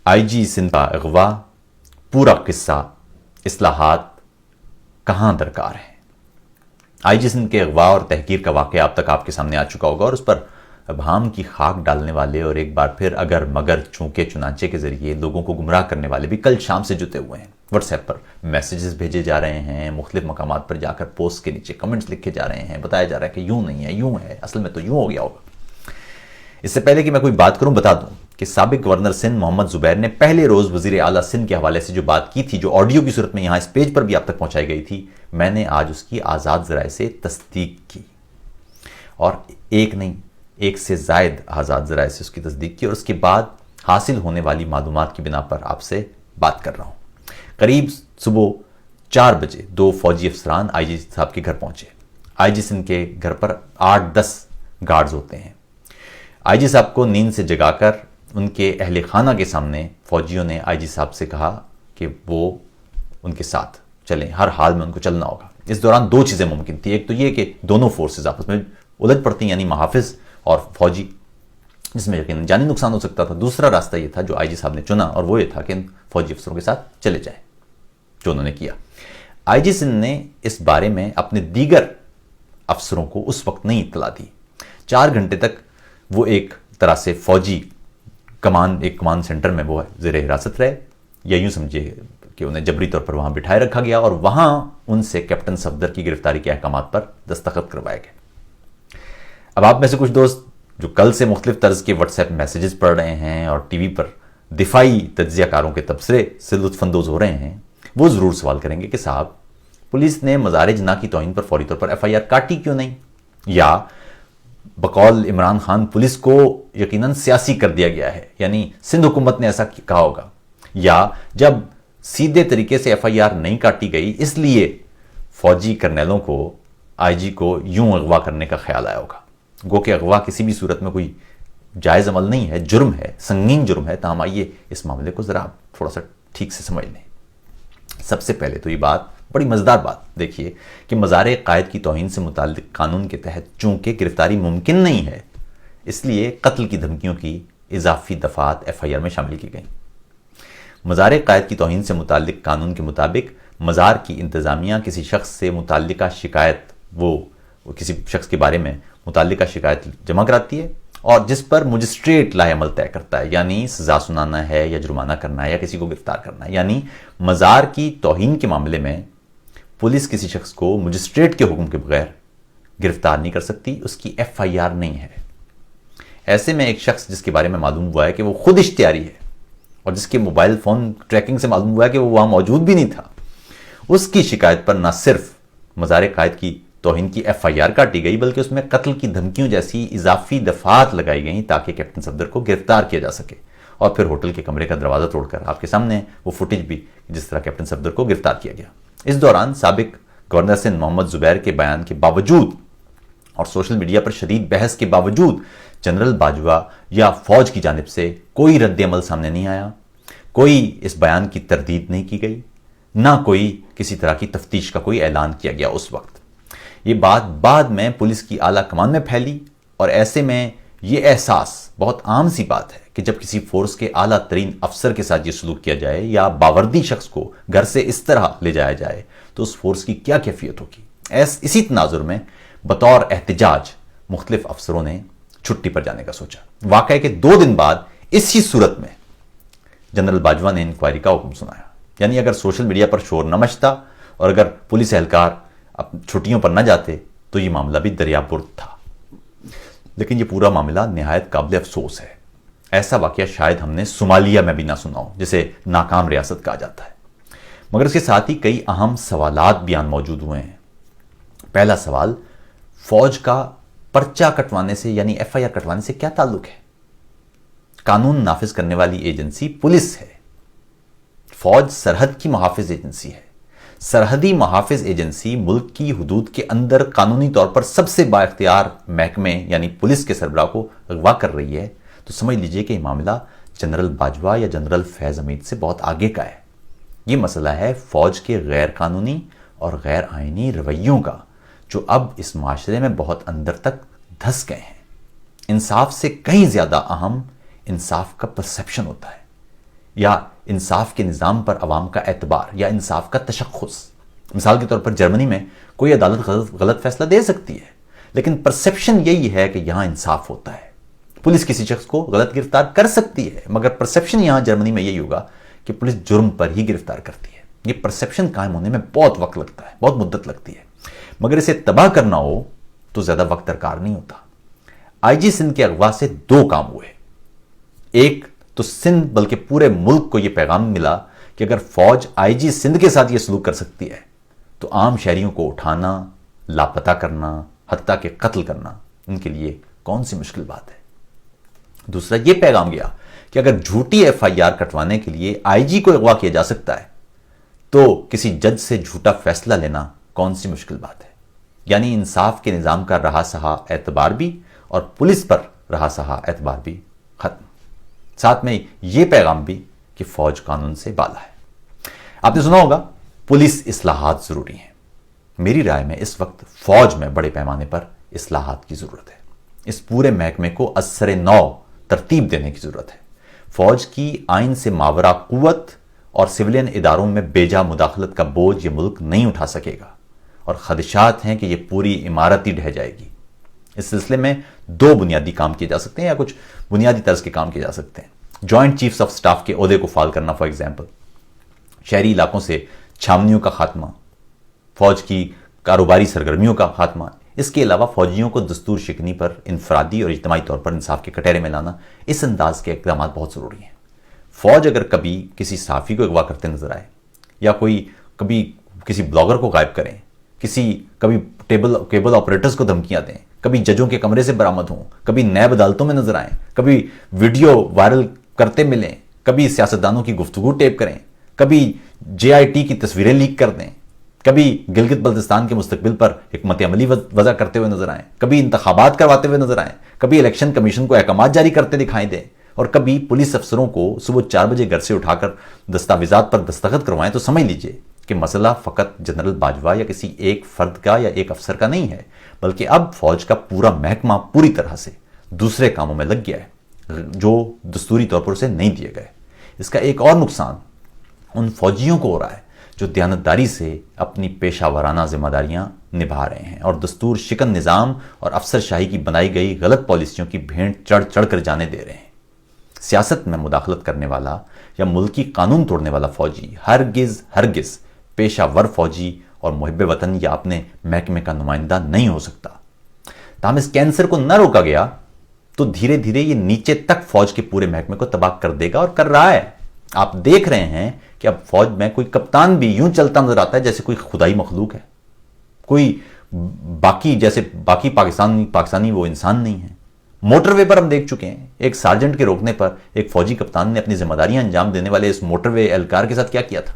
آئی جی سندھ کا اغوا، پورا قصہ، اصلاحات کہاں درکار ہیں۔ آئی جی سندھ کے اغوا اور تحقیر کا واقعہ اب تک آپ کے سامنے آ چکا ہوگا، اور اس پر ابہام کی خاک ڈالنے والے اور ایک بار پھر اگر مگر چونکے چنانچے کے ذریعے لوگوں کو گمراہ کرنے والے بھی کل شام سے جتے ہوئے ہیں۔ واٹس ایپ پر میسیجز بھیجے جا رہے ہیں، مختلف مقامات پر جا کر پوسٹ کے نیچے کمنٹس لکھے جا رہے ہیں، بتایا جا رہا ہے کہ یوں نہیں ہے، یوں ہے، اصل میں تو یوں ہو گیا ہوگا۔ اس سے پہلے کہ میں کوئی بات کروں، بتا دوں کہ سابق گورنر سندھ محمد زبیر نے پہلے روز وزیر اعلیٰ سندھ کے حوالے سے جو بات کی تھی، جو آڈیو کی صورت میں یہاں اس پیج پر بھی آپ تک پہنچائی گئی تھی، میں نے آج اس کی آزاد ذرائع سے تصدیق کی، اور ایک نہیں، ایک سے زائد آزاد ذرائع سے اس کی تصدیق کی، اور اس کے بعد حاصل ہونے والی معلومات کی بنا پر آپ سے بات کر رہا ہوں۔ قریب صبح 4 بجے 2 فوجی افسران آئی جی صاحب کے گھر پہنچے۔ آئی جی سندھ کے گھر پر 8-10 گارڈز ہوتے ہیں۔ آئی جی صاحب کو نیند سے جگا کر ان کے اہل خانہ کے سامنے فوجیوں نے آئی جی صاحب سے کہا کہ وہ ان کے ساتھ چلیں، ہر حال میں ان کو چلنا ہوگا۔ اس دوران 2 چیزیں ممکن تھی، ایک تو یہ کہ دونوں فورسز آپس میں الجھ پڑتی، یعنی محافظ اور فوجی، جس میں یقیناً جانی نقصان ہو سکتا تھا۔ دوسرا راستہ یہ تھا جو آئی جی صاحب نے چنا، اور وہ یہ تھا کہ ان فوجی افسروں کے ساتھ چلے جائیں، جو انہوں نے کیا۔ آئی جی سندھ نے اس بارے میں اپنے دیگر افسروں کو اس وقت نہیں اطلاع دی۔ 4 گھنٹے تک وہ ایک طرح سے فوجی ایک کمانڈ سینٹر میں وہ زیر حراست رہے، یا یوں سمجھے کہ انہیں جبری طور پر وہاں بٹھائے رکھا گیا، اور وہاں ان سے کیپٹن صفدر کی گرفتاری کے احکامات پر دستخط کروائے گئے۔ اب آپ میں سے کچھ دوست جو کل سے مختلف طرز کے واٹس ایپ میسیجز پڑھ رہے ہیں اور ٹی وی پر دفاعی تجزیہ کاروں کے تبصرے سے لطف اندوز ہو رہے ہیں، وہ ضرور سوال کریں گے کہ صاحب، پولیس نے مزار جناح کی توہین پر فوری طور پر ایف آئی آر کاٹی کیوں نہیں؟ یا بقول عمران خان پولیس کو یقیناً سیاسی کر دیا گیا ہے، یعنی سندھ حکومت نے ایسا کہا ہوگا، یا جب سیدھے طریقے سے ایف آئی آر نہیں کاٹی گئی اس لیے فوجی کرنیلوں کو آئی جی کو یوں اغوا کرنے کا خیال آیا ہوگا۔ گو کہ اغوا کسی بھی صورت میں کوئی جائز عمل نہیں ہے، جرم ہے، سنگین جرم ہے۔ تاہم آئیے اس معاملے کو ذرا تھوڑا سا ٹھیک سے سمجھ لیں۔ سب سے پہلے تو یہ بات بڑی مزیدار بات دیکھیے کہ مزار قائد کی توہین سے متعلق قانون کے تحت چونکہ گرفتاری ممکن نہیں ہے، اس لیے قتل کی دھمکیوں کی اضافی دفعات ایف آئی آر میں شامل کی گئیں۔ مزار قائد کی توہین سے متعلق قانون کے مطابق مزار کی انتظامیہ کسی شخص سے متعلقہ شکایت، وہ کسی شخص کے بارے میں متعلقہ شکایت جمع کراتی ہے، اور جس پر مجسٹریٹ لاہ عمل طے کرتا ہے، یعنی سزا سنانا ہے یا جرمانہ کرنا ہے یا کسی کو گرفتار کرنا ہے۔ یعنی مزار کی توہین کے معاملے میں پولیس کسی شخص کو مجسٹریٹ کے حکم کے بغیر گرفتار نہیں کر سکتی، اس کی ایف آئی آر نہیں ہے۔ ایسے میں ایک شخص جس کے بارے میں معلوم ہوا ہے کہ وہ خود اشتہاری ہے، اور جس کے موبائل فون ٹریکنگ سے معلوم ہوا ہے کہ وہ وہاں موجود بھی نہیں تھا، اس کی شکایت پر نہ صرف مزار قائد کی توہین کی ایف آئی آر کاٹی گئی، بلکہ اس میں قتل کی دھمکیوں جیسی اضافی دفعات لگائی گئیں تاکہ کیپٹن صفدر کو گرفتار کیا جا سکے۔ اور پھر ہوٹل کے کمرے کا دروازہ توڑ کر آپ کے سامنے وہ فوٹیج بھی، جس طرح کیپٹن صفدر کو گرفتار کیا گیا۔ اس دوران سابق گورنر سندھ محمد زبیر کے بیان کے باوجود اور سوشل میڈیا پر شدید بحث کے باوجود جنرل باجوہ یا فوج کی جانب سے کوئی رد عمل سامنے نہیں آیا، کوئی اس بیان کی تردید نہیں کی گئی، نہ کوئی کسی طرح کی تفتیش کا کوئی اعلان کیا گیا اس وقت۔ یہ بات بعد میں پولیس کی اعلیٰ کمان میں پھیلی، اور ایسے میں یہ احساس بہت عام سی بات ہے کہ جب کسی فورس کے اعلیٰ ترین افسر کے ساتھ یہ سلوک کیا جائے یا باوردی شخص کو گھر سے اس طرح لے جایا جائے تو اس فورس کی کیا کیفیت ہوگی۔ اسی تناظر میں بطور احتجاج مختلف افسروں نے چھٹی پر جانے کا سوچا۔ واقعہ کہ 2 دن بعد اسی صورت میں جنرل باجوہ نے انکوائری کا حکم سنایا۔ یعنی اگر سوشل میڈیا پر شور نہ مچتا اور اگر پولیس اہلکار چھٹیوں پر نہ جاتے تو یہ معاملہ بھی دریا برد تھا۔ لیکن یہ پورا معاملہ نہایت قابل افسوس ہے۔ ایسا واقعہ شاید ہم نے صومالیہ میں بھی نہ سنا ہو، جسے ناکام ریاست کہا جاتا ہے۔ مگر اس کے ساتھ ہی کئی اہم سوالات بیان موجود ہوئے ہیں۔ پہلا سوال، فوج کا پرچہ کٹوانے سے یعنی ایف آئی آر کٹوانے سے کیا تعلق ہے؟ قانون نافذ کرنے والی ایجنسی پولیس ہے، فوج سرحد کی محافظ ایجنسی ہے۔ سرحدی محافظ ایجنسی ملک کی حدود کے اندر قانونی طور پر سب سے با اختیار محکمے یعنی پولیس کے سربراہ کو اغوا کر رہی ہے، تو سمجھ لیجئے کہ یہ معاملہ جنرل باجوہ یا جنرل فیض حمید سے بہت آگے کا ہے۔ یہ مسئلہ ہے فوج کے غیر قانونی اور غیر آئینی رویوں کا، جو اب اس معاشرے میں بہت اندر تک دھس گئے ہیں۔ انصاف سے کہیں زیادہ اہم انصاف کا پرسیپشن ہوتا ہے۔ یا انصاف کے نظام پر عوام کا اعتبار یا انصاف کا تشخص. مثال کے طور پر جرمنی میں کوئی عدالت غلط فیصلہ دے سکتی ہے، لیکن پرسیپشن یہی ہے کہ یہاں انصاف ہوتا ہے. پولیس کسی شخص کو غلط گرفتار کر سکتی ہے، مگر پرسیپشن یہاں جرمنی میں یہی ہوگا کہ پولیس جرم پر ہی گرفتار کرتی ہے. یہ پرسیپشن قائم ہونے میں بہت وقت لگتا ہے، بہت مدت لگتی ہے، مگر اسے تباہ کرنا ہو تو زیادہ وقت درکار نہیں ہوتا. آئی جی سندھ کے اغوا سے دو کام ہوئے. ایک تو سندھ بلکہ پورے ملک کو یہ پیغام ملا کہ اگر فوج آئی جی سندھ کے ساتھ یہ سلوک کر سکتی ہے تو عام شہریوں کو اٹھانا، لاپتہ کرنا، حتیٰ کہ قتل کرنا ان کے لیے کون سی مشکل بات ہے. دوسرا یہ پیغام گیا کہ اگر جھوٹی ایف آئی آر کٹوانے کے لیے آئی جی کو اغوا کیا جا سکتا ہے تو کسی جج سے جھوٹا فیصلہ لینا کون سی مشکل بات ہے. یعنی انصاف کے نظام کا رہا سہا اعتبار بھی اور پولیس پر رہا سہا اعتبار بھی ختم. ساتھ میں یہ پیغام بھی کہ فوج قانون سے بالا ہے. آپ نے سنا ہوگا پولیس اصلاحات ضروری ہیں. میری رائے میں اس وقت فوج میں بڑے پیمانے پر اصلاحات کی ضرورت ہے. اس پورے محکمے کو از سر نو ترتیب دینے کی ضرورت ہے. فوج کی آئین سے ماورا قوت اور سولین اداروں میں بیجا مداخلت کا بوجھ یہ ملک نہیں اٹھا سکے گا، اور خدشات ہیں کہ یہ پوری عمارت ہی ڈھہ جائے گی. اس سلسلے میں دو بنیادی کام کیے جا سکتے ہیں یا کچھ بنیادی طرز کے کام کیے جا سکتے ہیں. جوائنٹ چیفز آف سٹاف کے عہدے کو فعال کرنا فار ایگزامپل، شہری علاقوں سے چھاونیوں کا خاتمہ، فوج کی کاروباری سرگرمیوں کا خاتمہ. اس کے علاوہ فوجیوں کو دستور شکنی پر انفرادی اور اجتماعی طور پر انصاف کے کٹہرے میں لانا، اس انداز کے اقدامات بہت ضروری ہیں. فوج اگر کبھی کسی صحافی کو اغوا کرتے نظر آئے یا کبھی کسی بلاگر کو غائب کریں، کبھی کیبل آپریٹرز کو دھمکیاں دیں، کبھی ججوں کے کمرے سے برآمد ہوں، کبھی نیب عدالتوں میں نظر آئیں، کبھی ویڈیو وائرل کرتے ملیں، کبھی سیاستدانوں کی گفتگو ٹیپ کریں، کبھی جے آئی ٹی کی تصویریں لیک کر دیں، کبھی گلگت بلتستان کے مستقبل پر حکمت عملی وضع کرتے ہوئے نظر آئیں، کبھی انتخابات کرواتے ہوئے نظر آئیں، کبھی الیکشن کمیشن کو احکامات جاری کرتے دکھائی دیں، اور کبھی پولیس افسروں کو صبح 4 بجے گھر سے اٹھا کر دستاویزات پر دستخط کروائیں، تو سمجھ لیجئے کہ مسئلہ فقط جنرل باجوہ یا کسی ایک فرد کا یا ایک افسر کا نہیں ہے، بلکہ اب فوج کا پورا محکمہ پوری طرح سے دوسرے کاموں میں لگ گیا ہے جو دستوری طور پر اسے نہیں دیے گئے. اس کا ایک اور نقصان ان فوجیوں کو ہو رہا ہے جو دیانتداری سے اپنی پیشہ ورانہ ذمہ داریاں نبھا رہے ہیں اور دستور شکن نظام اور افسر شاہی کی بنائی گئی غلط پالیسیوں کی بھینٹ چڑھ چڑھ کر جانے دے رہے ہیں. سیاست میں مداخلت کرنے والا یا ملکی قانون توڑنے والا فوجی ہرگز پیشہ ور فوجی اور محب وطن یا اپنے محکمے کا نمائندہ نہیں ہو سکتا. تاہم اس کینسر کو نہ روکا گیا تو دھیرے دھیرے یہ نیچے تک فوج کے پورے محکمے کو تباہ کر دے گا اور کر رہا ہے. آپ دیکھ رہے ہیں کہ اب فوج میں کوئی کپتان بھی یوں چلتا نظر آتا ہے جیسے کوئی خدائی مخلوق ہے، کوئی باقی پاکستانی وہ انسان نہیں ہے. موٹر وے پر ہم دیکھ چکے ہیں ایک سارجنٹ کے روکنے پر ایک فوجی کپتان نے اپنی ذمہ داریاں انجام دینے والے اس موٹر وے اہلکار کے ساتھ کیا کیا تھا.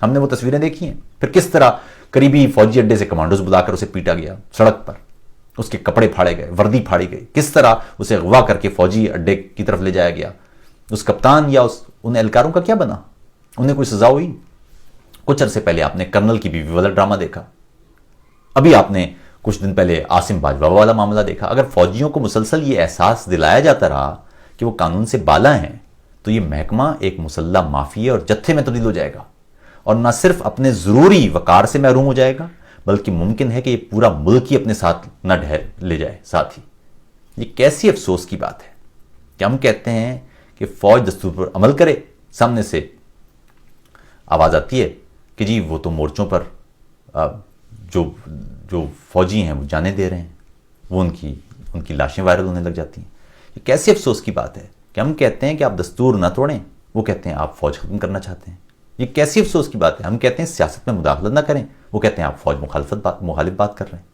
ہم نے وہ تصویریں دیکھی ہیں. پھر کس طرح قریبی فوجی اڈے سے کمانڈوز بلا کر اسے پیٹا گیا سڑک پر، اس کے کپڑے پھاڑے گئے، وردی پھاڑی گئی، کس طرح اسے اغوا کر کے فوجی اڈے کی طرف لے جایا گیا. اس کپتان یا ان اہلکاروں کا کیا بنا؟ انہیں کوئی سزا ہوئی؟ کچھ عرصے پہلے آپ نے کرنل کی بیوی والا ڈرامہ دیکھا، ابھی آپ نے کچھ دن پہلے عاصم باجوہ والا معاملہ دیکھا. اگر فوجیوں کو مسلسل یہ احساس دلایا جاتا رہا کہ وہ قانون سے بالا ہیں تو یہ محکمہ ایک مسلح مافیا اور جتھے میں تبدیل ہو جائے گا، اور نہ صرف اپنے ضروری وقار سے محروم ہو جائے گا بلکہ ممکن ہے کہ یہ پورا ملک ہی اپنے ساتھ نہ لے جائے ساتھ ہی. یہ کیسی افسوس کی بات ہے کہ ہم کہتے ہیں کہ فوج دستور پر عمل کرے، سامنے سے آواز آتی ہے کہ جی وہ تو مورچوں پر جو فوجی ہیں وہ جانے دے رہے ہیں، وہ ان کی لاشیں وائرل ہونے لگ جاتی ہیں. یہ کیسی افسوس کی بات ہے کہ ہم کہتے ہیں کہ آپ دستور نہ توڑیں، وہ کہتے ہیں آپ فوج ختم کرنا چاہتے ہیں. یہ کیسی افسوس کی بات ہے. ہم کہتے ہیں سیاست میں مداخلت نہ کریں، وہ کہتے ہیں آپ فوج مخالف بات کر رہے ہیں.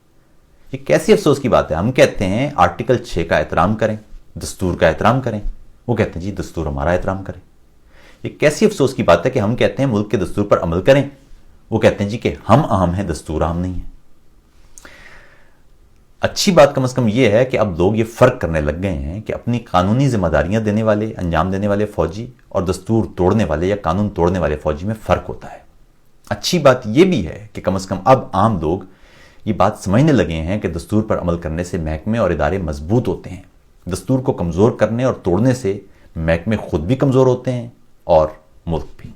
یہ کیسی افسوس کی بات ہے. ہم کہتے ہیں آرٹیکل 6 کا احترام کریں، دستور کا احترام کریں، وہ کہتے ہیں جی دستور ہمارا احترام کریں. یہ کیسی افسوس کی بات ہے کہ ہم کہتے ہیں ملک کے دستور پر عمل کریں، وہ کہتے ہیں جی کہ ہم اہم ہیں، دستور اہم نہیں ہے. اچھی بات کم از کم یہ ہے کہ اب لوگ یہ فرق کرنے لگ گئے ہیں کہ اپنی قانونی ذمہ داریاں انجام دینے والے فوجی اور دستور توڑنے والے یا قانون توڑنے والے فوجی میں فرق ہوتا ہے. اچھی بات یہ بھی ہے کہ کم از کم اب عام لوگ یہ بات سمجھنے لگے ہیں کہ دستور پر عمل کرنے سے محکمے اور ادارے مضبوط ہوتے ہیں. دستور کو کمزور کرنے اور توڑنے سے محکمے خود بھی کمزور ہوتے ہیں اور ملک بھی۔